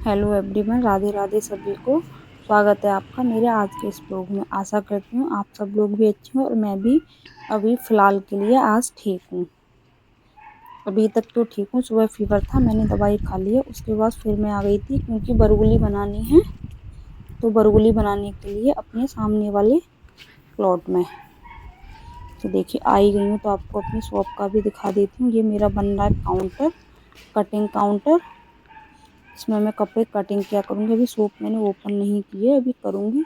Hello everyone, Radhe Radhe सभी को। स्वागत है आपका मेरे आज के इस ब्लॉग में। आशा करती हूँ आप सब लोग भी अच्छे हो और मैं भी अभी फ़िलहाल के लिए आज ठीक हूँ। अभी तक तो ठीक हूँ। सुबह फीवर था, मैंने दवाई खा ली है, उसके बाद फिर मैं आ गई थी क्योंकि बरगुली बनानी है। तो बरगुली बनाने के लिए अपने सामने वाले प्लॉट में तो देखिए आई गई हूँ। तो आपको अपनी शॉप का भी दिखा देती हूँ। ये मेरा बन रहा है काउंटर, कटिंग काउंटर। इसमें मैं कपड़े कटिंग किया करूँगी। अभी शॉप मैंने ओपन नहीं की है, अभी करूँगी।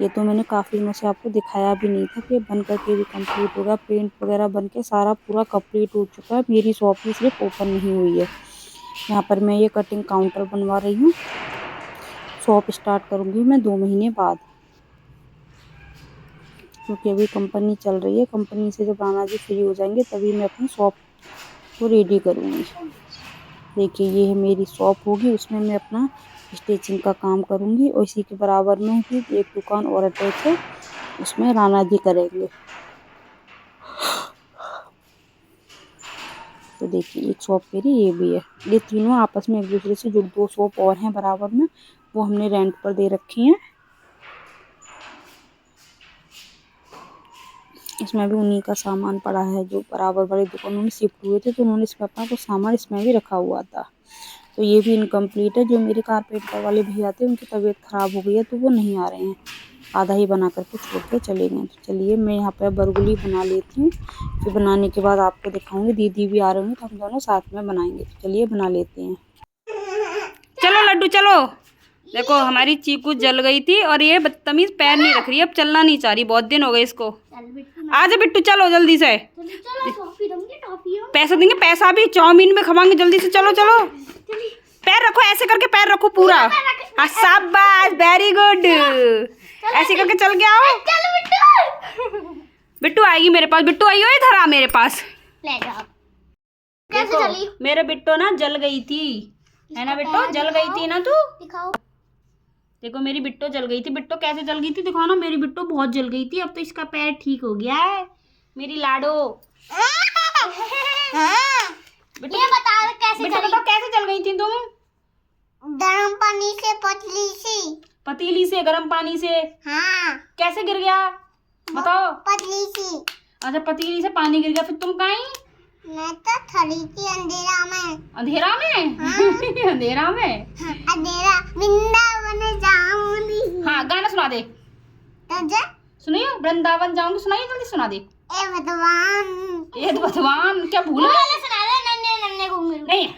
ये तो मैंने काफ़ी दिनों से आपको दिखाया भी नहीं था कि बन करके भी कंप्लीट हो गया। पेंट वगैरह बन के सारा पूरा कंप्लीट हो चुका है। मेरी शॉप ही सिर्फ ओपन नहीं हुई है। यहाँ पर मैं ये कटिंग काउंटर बनवा रही हूँ। शॉप स्टार्ट करूँगी मैं 2 महीने बाद, क्योंकि अभी कंपनी चल रही है। कंपनी से जब राना जी फ्री हो जाएंगे तभी मैं अपनी शॉप को रेडी करूँगी। देखिए ये है मेरी शॉप होगी, उसमें मैं अपना स्टिचिंग का काम करूँगी और इसी के बराबर में ही एक दुकान और अटैच है, उसमें राना जी करेंगे। तो देखिए एक शॉप मेरी ये भी है। ये तीनों आपस में एक दूसरे से जुड़ 2 शॉप और हैं बराबर में, वो हमने रेंट पर दे रखी हैं। इसमें भी उन्हीं का सामान पड़ा है जो बराबर वाली दुकानों में शिफ्ट हुए थे, तो उन्होंने इसमें अपना कुछ सामान इसमें भी रखा हुआ था। तो ये भी इनकम्प्लीट है। जो मेरे कारपेंटर वाले भैया थे उनकी तबीयत ख़राब हो गई है, तो वो नहीं आ रहे हैं, आधा ही बना करके छोड़ के चले गए। तो चलिए मैं यहाँ पे बरगुली बना लेती हूँ, फिर बनाने के बाद आपको दिखाऊंगी। दीदी भी आ रहे होंगे तो हम दोनों साथ में बनाएंगे। तो चलिए बना लेते हैं। चलो लड्डू चलो। देखो हमारी चीकू जल गई थी और ये बदतमीज पैर नहीं रख रही, अब चलना नहीं चाह रही, बहुत दिन हो गए इसको। आजा बिट्टू चलो जल्दी से। पैसा देंगे, पैसा भी चाउमीन में खवाएंगे, जल्दी से चलो चलो। पैर रखो, ऐसे करके पैर रखो पूरा। हाँ शाबाश, वेरी गुड। ऐसे करके चल के आओ। बिट्टू आएगी मेरे पास, बिट्टू आई हो इधर आ मेरे पास। देखो मेरे बिट्टो ना जल गई थी, है ना बिट्टो, जल गई थी ना तू। दिखाओ। देखो मेरी बिट्टो जल गई थी। बिट्टो कैसे जल गई थी दिखाओ ना। मेरी बिट्टो बहुत जल गई थी, अब तो इसका पैर ठीक हो गया है। मेरी लाडो बिट्टो ये बता कैसे बिट्टो बताओ कैसे जल गई थी तुम। गर्म पानी से पतली सी, पतीली से गर्म पानी से। हाँ। कैसे गिर गया बताओ। पतली सी। अच्छा पतीली से पानी गिर गया, फिर तुम कहीं। मैं तो खड़ी थी अंधेरा में। अंधेरा में? हाँ। अंधेरा में? हाँ, अंधेरा वृंदावन जाऊंगी। हाँ गाना सुना दे। सुनियो वृंदावन जाऊंगी, सुनाइए जल्दी सुना दे। ए भगवान, ए भगवान, क्या भूल गए। सुना दे, नन्हे नन्हे घूंघरू। नहीं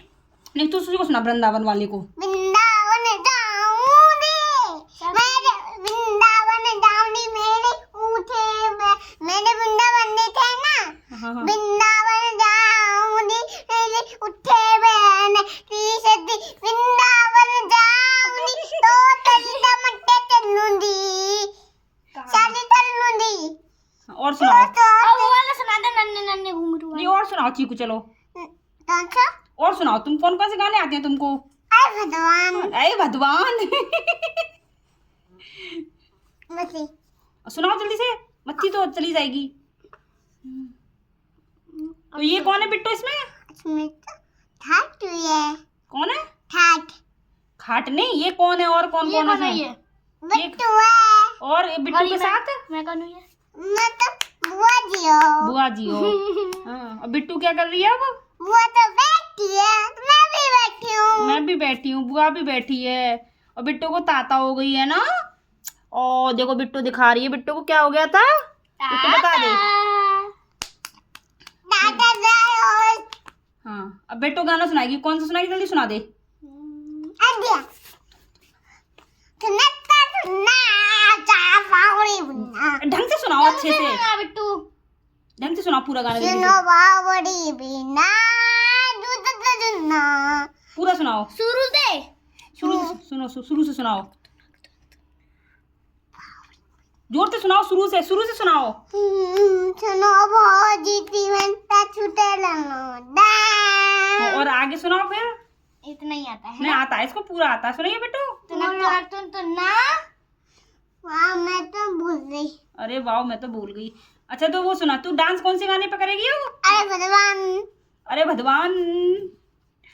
नहीं तू उसको सुना, वृंदावन वाले को। वृंदावन जाऊंगी मेरे, वृंदावन जाऊंगी मेरे ऊँटे मेरे वृंदावन देखे ना। हाँ हाँ। वृंदावन जाऊंगी मेरे उठे बहन तीसरी, वृंदावन जाऊंगी तो तलिया मट्टे चलूंगी, शादी चलूंगी। और सुनाओ। वो वाला सुना दे, नन्हे नन्हे घुंघरू। नहीं और सुनाओ चीकू, चलो कौन सा और सुनाओ। तुम कौन कौन से गाने आते हैं तुमको। अरे भगवान, अरे भगवान। बसी सुनाओ जल्दी से, मच्छी तो चली जाएगी। तो ये कौन है बिट्टू इसमें। इसमें तो ठाट हुई है। कौन है। ठाट खाट नहीं, ये कौन है और कौन कौन है। ये बिट्टू है। और ये बिट्टू के साथ मैं कौन हूँ ये। मैं तो बुआ जी हो। बुआ जी हो। हाँ, और बिट्टू क्या कर रही है अब। बुआ तो बैठी है, मैं भी बैठी हूँ। मैं भी बैठी हूँ, बुआ भी बैठी है। और बिट्टू को ताता हो गई है ना। और देखो बिट्टू दिखा रही है बिट्टू को क्या हो गया था। बिट्टू बता दे। हाँ अब बिट्टू गाना सुनाएगी, कौन सा सुनाएगी जल्दी सुना दे। ढंग से सुनाओ, अच्छे से बिट्टू ढंग से सुनाओ पूरा गाना जल्दी सुनो बावड़ी बिना पूरा सुनाओ। शुरू से सुनो शुरू से सुनाओ, जोर से सुनाओ, शुरू से सुनाओ। सुनो भौजी जीवंता छूटे और आगे सुनाओ फिर। इतना ही आता है। नहीं आता है, इसको पूरा आता है। सुनाइए बेटू। तो ना वाह, मैं तो भूल गई। अरे वाह मैं तो भूल गई। अच्छा तो वो सुना, तू डांस कौन से गाने पे करेगी वो। अरे भगवान, अरे भगवान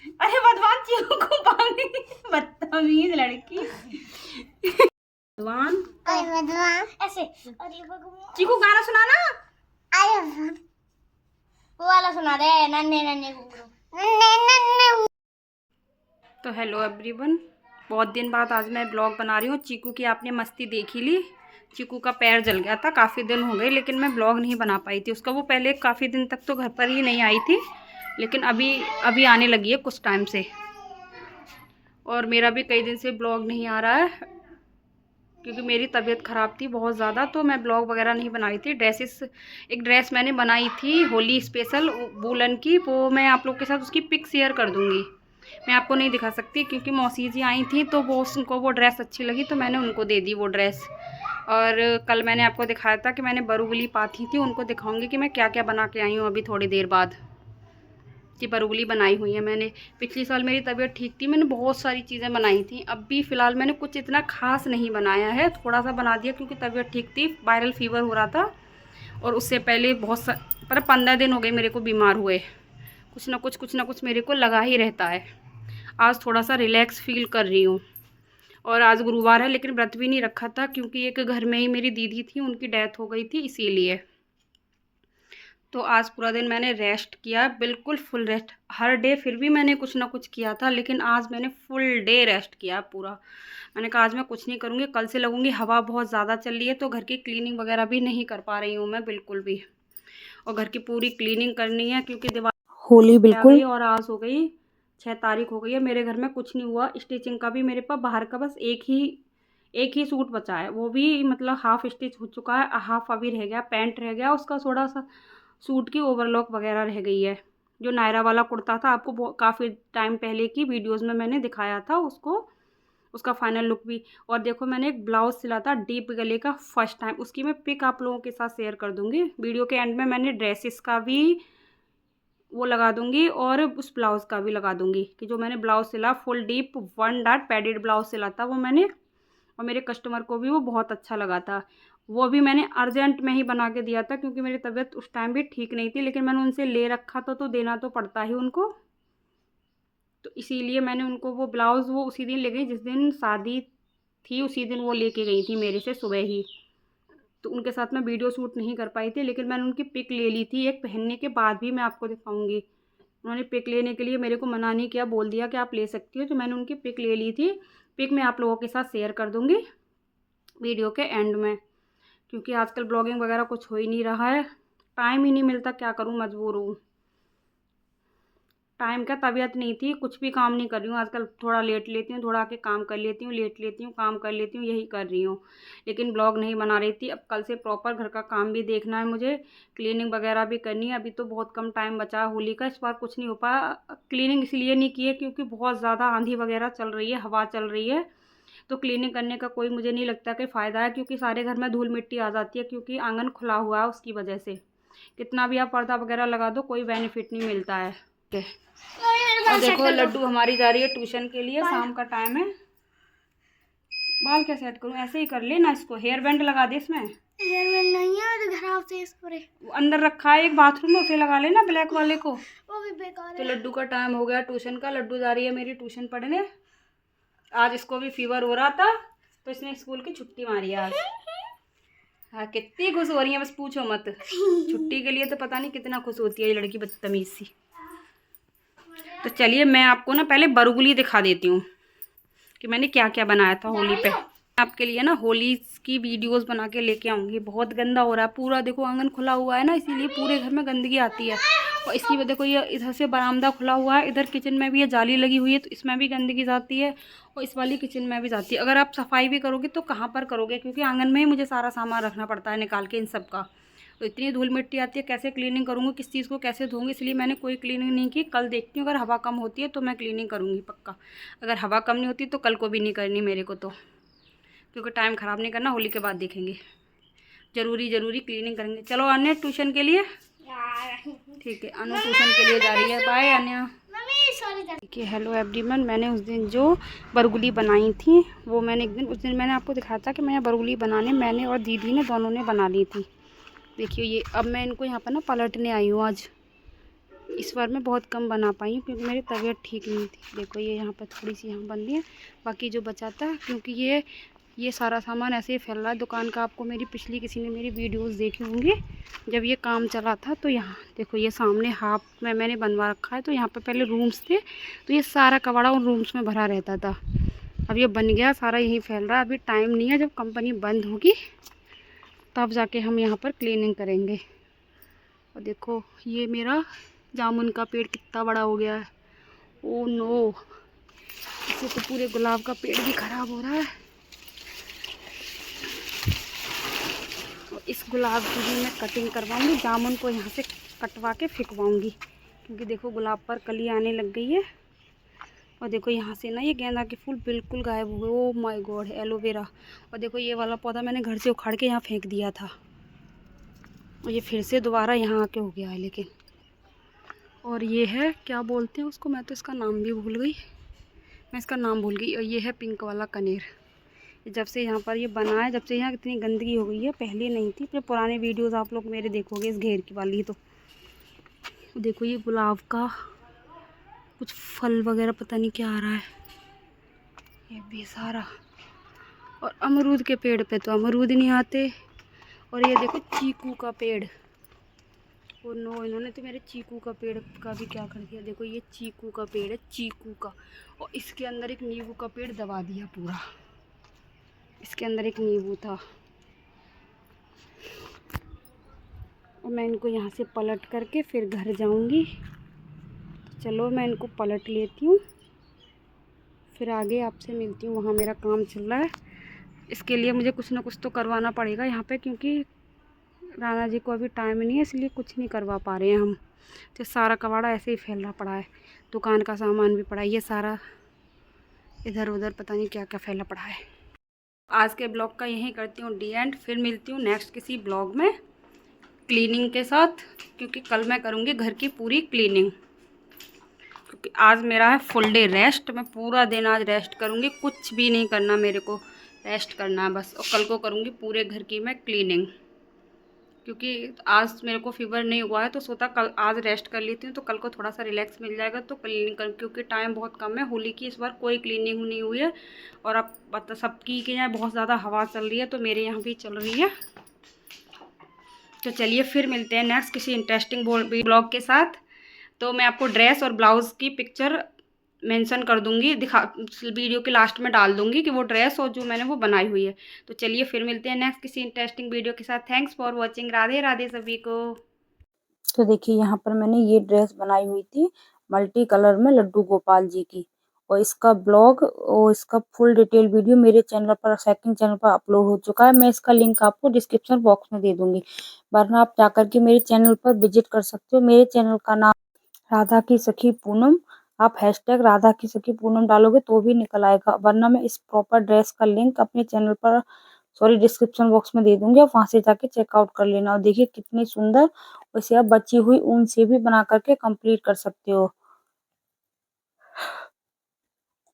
अरे बदवान चीकू को पानी, बदतमीज लड़की। बदवान ऐसे। अरे भगवान, चीकू गाना सुनाना। अरे वो वाला सुना दे, नन्हे नन्हे घुंघरू, नन्हे नन्हे। तो हेलो एवरीवन, बहुत दिन बाद आज मैं ब्लॉग बना रही हूँ। चीकू की आपने मस्ती देख ही ली। चीकू का पैर जल गया था, काफ़ी दिन हो गए, लेकिन मैं ब्लॉग नहीं बना पाई थी उसका। वो पहले काफ़ी दिन तक तो घर पर ही नहीं आई थी, लेकिन अभी आने लगी है कुछ टाइम से। और मेरा भी कई दिन से ब्लॉग नहीं आ रहा है, क्योंकि मेरी तबीयत ख़राब थी बहुत ज़्यादा, तो मैं ब्लॉग वगैरह नहीं बनाई थी। एक ड्रेस मैंने बनाई थी होली स्पेशल वूलन की, वो मैं आप लोग के साथ उसकी पिक शेयर कर दूँगी। मैं आपको नहीं दिखा सकती क्योंकि मौसी जी आई थी, तो उनको वो ड्रेस अच्छी लगी, तो मैंने उनको दे दी वो ड्रेस। और कल मैंने आपको दिखाया था कि मैंने बरूगुली पाथी थी, उनको दिखाऊंगी कि मैं क्या क्या बना के आई हूँ अभी थोड़ी देर बाद। कि बरूगुली बनाई हुई है मैंने। पिछले साल मेरी तबीयत ठीक थी, मैंने बहुत सारी चीज़ें बनाई थी। अब भी फ़िलहाल मैंने कुछ इतना ख़ास नहीं बनाया है, थोड़ा सा बना दिया क्योंकि तबीयत ठीक थी, वायरल फ़ीवर हो रहा था। और उससे पहले पर 15 दिन हो गए मेरे को बीमार हुए। कुछ ना कुछ मेरे को लगा ही रहता है। आज थोड़ा सा रिलैक्स फील कर रही हूँ। और आज गुरुवार है, लेकिन व्रत भी नहीं रखा था क्योंकि एक घर में ही मेरी दीदी थी, उनकी डेथ हो गई थी, इसीलिए। तो आज पूरा दिन मैंने रेस्ट किया, बिल्कुल फुल रेस्ट। हर डे फिर भी मैंने कुछ ना कुछ किया था, लेकिन आज मैंने फुल डे रेस्ट किया पूरा। मैंने कहा आज मैं कुछ नहीं करूँगी, कल से लगूंगी। हवा बहुत ज़्यादा चल रही है, तो घर की क्लीनिंग वगैरह भी नहीं कर पा रही हूँ मैं बिल्कुल भी। और घर की पूरी क्लीनिंग करनी है क्योंकि दिवाली होली बिल्कुल और आज हो गई 6 तारीख हो गई है। मेरे घर में कुछ नहीं हुआ। स्टिचिंग का भी मेरे पास बाहर का बस एक ही सूट बचा है, वो भी मतलब हाफ स्टिच हो चुका है, हाफ अभी रह गया। पैंट रह गया उसका, थोड़ा सा सूट की ओवरलॉक वगैरह रह गई है। जो नायरा वाला कुर्ता था, आपको काफ़ी टाइम पहले की वीडियोस में मैंने दिखाया था उसको, उसका फाइनल लुक भी। और देखो मैंने एक ब्लाउज़ सिला था डीप गले का फर्स्ट टाइम, उसकी मैं पिक आप लोगों के साथ शेयर कर दूँगी वीडियो के एंड में। मैंने ड्रेसेस का भी वो लगा दूँगी और उस ब्लाउज़ का भी लगा दूँगी कि जो मैंने ब्लाउज़ सिला full deep 1 dot padded blouse सिला था वो मैंने। और मेरे कस्टमर को भी वो बहुत अच्छा लगा था। वो भी मैंने अर्जेंट में ही बना के दिया था क्योंकि मेरी तबीयत उस टाइम भी ठीक नहीं थी, लेकिन मैंने उनसे ले रखा था तो देना तो पड़ता ही उनको। तो इसीलिए मैंने उनको वो ब्लाउज़ वो उसी दिन ले गई, जिस दिन शादी थी उसी दिन वो लेके गई थी मेरे से सुबह ही। तो उनके साथ मैं वीडियो शूट नहीं कर पाई थी, लेकिन मैंने उनकी पिक ले ली थी। एक पहनने के बाद भी मैं आपको दिखाऊंगी। उन्होंने पिक लेने के लिए मेरे को मना नहीं किया, बोल दिया कि आप ले सकती हो। तो मैंने उनकी पिक ले ली थी। पिक मैं आप लोगों के साथ शेयर कर दूँगी वीडियो के एंड में, क्योंकि आजकल ब्लॉगिंग वगैरह कुछ हो ही नहीं रहा है। टाइम ही नहीं मिलता, क्या करूँ, मजबूर हूँ। टाइम क्या, तबीयत नहीं थी, कुछ भी काम नहीं कर रही हूँ आजकल। थोड़ा लेट लेती हूँ, थोड़ा आके काम कर लेती हूँ, लेट लेती हूँ, काम कर लेती हूँ, यही कर रही हूँ। लेकिन ब्लॉग नहीं बना रही थी। अब कल से प्रॉपर घर का काम भी देखना है मुझे, क्लीनिंग वगैरह भी करनी है। अभी तो बहुत कम टाइम बचा है होली का, इस बार कुछ नहीं हो पाया। क्लीनिंग इसलिए नहीं की है क्योंकि बहुत ज़्यादा आंधी वगैरह चल रही है, हवा चल रही है, तो क्लीनिंग करने का कोई मुझे नहीं लगता कि फ़ायदा है, क्योंकि सारे घर में धूल मिट्टी आ जाती है, क्योंकि आंगन खुला हुआ है उसकी वजह से। कितना भी आप पर्दा वगैरह लगा दो, कोई बेनिफिट नहीं मिलता है। और देखो लड्डू हमारी जा रही है ट्यूशन के लिए, शाम का टाइम है। बाल क्या सेट करूँ, ऐसे ही कर ले ना इसको, हेयर बैंड लगा दे इसमें। हेयर बैंड नहीं है तो खराब से इस पर वो अंदर रखा है एक बाथरूम में, उसे लगा लेना ब्लैक वाले को। वो भी बेकार तो है। लड्डू का टाइम हो गया ट्यूशन का। लड्डू जा रही है मेरी ट्यूशन पढ़ने। आज इसको भी फीवर हो रहा था, तो इसने स्कूल की छुट्टी मारी है आज। हाँ, कितनी खुश हो रही है बस पूछो मत। छुट्टी के लिए तो पता नहीं कितना खुश होती है ये लड़की, बदतमीज सी। तो चलिए मैं आपको ना पहले बरगुली दिखा देती हूँ कि मैंने क्या क्या बनाया था होली पे। आपके लिए ना होली की वीडियोस बना के लेके आऊँगी। बहुत गंदा हो रहा है पूरा, देखो आंगन खुला हुआ है ना, इसीलिए पूरे घर में गंदगी आती है। और इसकी वजह देखो, ये इधर से बरामदा खुला हुआ है, इधर किचन में भी ये जाली लगी हुई है, तो इसमें भी गंदगी जाती है और इस वाली किचन में भी जाती है। अगर आप सफाई भी करोगे तो कहाँ पर करोगे, क्योंकि आंगन में ही मुझे सारा सामान रखना पड़ता है निकाल के इन सब का। तो इतनी धूल मिट्टी आती है, कैसे क्लीनिंग करूँगी, किस चीज़ को कैसे धोऊँगी, इसलिए मैंने कोई क्लीनिंग नहीं की। कल देखती हूँ, अगर हवा कम होती है तो मैं क्लीनिंग करूँगी पक्का। अगर हवा कम नहीं होती तो कल को भी नहीं करनी मेरे को, तो क्योंकि टाइम ख़राब नहीं करना, होली के बाद देखेंगे। ज़रूरी क्लीनिंग करेंगे। चलो अन्य ट्यूशन के लिए, ठीक है, अनु ट्यूशन के लिए जा रही है। बाय अन्या। ठीक है, हेलो एवरीवन। मैंने उस दिन जो बरगुली बनाई थी वो मैंने उस दिन मैंने आपको दिखाया था कि मैं बरगुली बनाने, मैंने और दीदी ने दोनों ने बना ली थी। देखिए ये अब मैं इनको यहाँ पर ना पलटने आई हूँ आज। इस बार मैं बहुत कम बना पाई हूँ क्योंकि मेरी तबीयत ठीक नहीं थी। देखो ये यहाँ पर थोड़ी सी यहाँ बन रही है, बाकी जो बचा था, क्योंकि ये सारा सामान ऐसे ही फैल रहा है दुकान का। आपको मेरी पिछली किसी ने मेरी वीडियोस देखी होंगी, जब ये काम चला था तो यहाँ देखो ये सामने हाफ में मैंने बनवा रखा है। तो यहाँ पे पहले रूम्स थे, तो ये सारा कबाड़ा उन रूम्स में भरा रहता था। अब ये बन गया, सारा यहीं फैल रहा है। अभी टाइम नहीं है, जब कंपनी बंद होगी तब जाके हम यहाँ पर क्लीनिंग करेंगे। और देखो ये मेरा जामुन का पेड़ कितना बड़ा हो गया है। ओ नो, इससे तो पूरे गुलाब का पेड़ भी खराब हो रहा है। और इस गुलाब की भी मैं कटिंग करवाऊंगी, जामुन को यहाँ से कटवा के फेंकवाऊंगी, क्योंकि देखो गुलाब पर कली आने लग गई है। और देखो यहाँ से ना ये गेंदा के फूल बिल्कुल गायब हो गए। Oh my God, aloe vera. और देखो ये वाला पौधा मैंने घर से उखाड़ के यहाँ फेंक दिया था, और ये फिर से दोबारा यहाँ आके हो गया है। लेकिन और ये है, क्या बोलते हैं उसको, मैं तो इसका नाम भी भूल गई, मैं इसका नाम भूल गई। और ये है पिंक वाला कनेर। जब से यहाँ पर ये बना है, जब से यहाँ इतनी गंदगी हो गई है, पहले नहीं थी। फिर पुराने वीडियोस आप लोग मेरे देखोगे इस घेर की वाली। तो देखो ये गुलाब का कुछ फल वगैरह पता नहीं क्या आ रहा है, ये भी सारा। और अमरूद के पेड़ पे तो अमरूद नहीं आते। और ये देखो चीकू का पेड़, और नो, इन्होंने तो मेरे चीकू का पेड़ का भी क्या कर दिया। देखो ये चीकू का पेड़ है, चीकू का, और इसके अंदर एक नींबू का पेड़ दबा दिया पूरा। इसके अंदर एक नींबू था, और मैं इनको यहाँ से पलट करके फिर घर जाऊँगी। चलो मैं इनको पलट लेती हूँ, फिर आगे आपसे मिलती हूँ। वहाँ मेरा काम चल रहा है, इसके लिए मुझे कुछ ना कुछ तो करवाना पड़ेगा यहाँ पे, क्योंकि राना जी को अभी टाइम नहीं है, इसलिए कुछ नहीं करवा पा रहे हैं हम। तो सारा कबाड़ा ऐसे ही फैला पड़ा है, दुकान का सामान भी पड़ा है, ये सारा इधर उधर पता नहीं क्या क्या फैला पड़ा है। आज के ब्लॉग का यहीं करती हूँ डी एंड, फिर मिलती हूँ नेक्स्ट किसी ब्लॉग में क्लीनिंग के साथ, क्योंकि कल मैं करूँगी घर की पूरी क्लीनिंग। क्योंकि आज मेरा है फुल डे रेस्ट, मैं पूरा दिन आज रेस्ट करूँगी, कुछ भी नहीं करना मेरे को, रेस्ट करना है बस। और कल को करूँगी पूरे घर की मैं क्लीनिंग, क्योंकि आज मेरे को फीवर नहीं हुआ है तो सोचा कल आज रेस्ट कर लेती हूँ, तो कल को थोड़ा सा रिलैक्स मिल जाएगा तो क्लीनिंग कर, क्योंकि टाइम बहुत कम है। होली की इस बार कोई क्लीनिंग नहीं हुई है, और अब पता सबकी के यहाँ बहुत ज़्यादा हवा चल रही है, तो मेरे यहाँ भी चल रही है। तो चलिए फिर मिलते हैं नेक्स्ट किसी इंटरेस्टिंग ब्लॉग के साथ। तो मैं आपको ड्रेस और ब्लाउज़ की पिक्चर मेंशन कर दूंगी, वीडियो के लास्ट में डाल दूंगी कि वो ड्रेस और जो मैंने वो बनाई हुई है। तो चलिए फिर मिलते हैं नेक्स्ट किसी इंटरेस्टिंग वीडियो के साथ। Thanks for watching. Radhe Radhe सभी को। तो देखिए यहाँ पर मैंने ये ड्रेस बनाई हुई थी मल्टी कलर में लड्डू गोपाल जी की, और इसका ब्लॉग और इसका फुल डिटेल वीडियो मेरे चैनल पर, सेकंड चैनल पर अपलोड हो चुका है। मैं इसका लिंक आपको डिस्क्रिप्शन बॉक्स में दे दूंगी, वरना आप जाकर के मेरे चैनल पर विजिट कर सकते हो। मेरे चैनल का नाम राधा की सखी पूनम, आप हैशटैग राधा की सखी पूनम डालोगे तो भी निकल आएगा, वरना मैं इस प्रॉपर ड्रेस का लिंक अपने चैनल पर, सॉरी, डिस्क्रिप्शन बॉक्स में दे दूंगी, आप वहां से जाके चेकआउट कर लेना। और देखिए कितनी सुंदर, वैसे आप बची हुई ऊन से भी बना करके कंप्लीट कर सकते हो।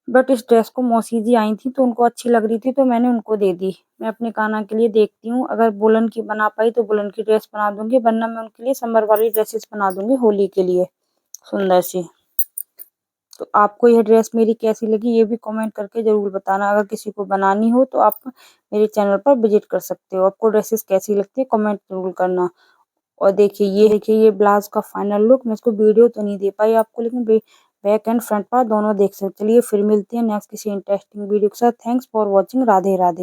बट इस ड्रेस को मौसी जी आई थी तो उनको अच्छी लग रही थी तो मैंने उनको दे दी। मैं अपने कान्हा के लिए देखती हूँ, अगर बुल्हन की बना पाई तो बुल्हन की ड्रेस बना दूंगी, वरना मैं उनके लिए समर वाली ड्रेसेस बना दूंगी होली के लिए सुंदर सी। तो आपको यह ड्रेस मेरी कैसी लगी ये भी कमेंट करके ज़रूर बताना। अगर किसी को बनानी हो तो आप मेरे चैनल पर विजिट कर सकते हो। आपको ड्रेसेस कैसी लगती है कमेंट ज़रूर करना। और देखिए ये ब्लाउज का फाइनल लुक, मैं इसको वीडियो तो नहीं दे पाई आपको, लेकिन बैक एंड फ्रंट पार्ट दोनों देख सकते। चलिए फिर मिलते हैं नेक्स्ट किसी इंटरेस्टिंग वीडियो के साथ। Thanks for watching. Radhe Radhe.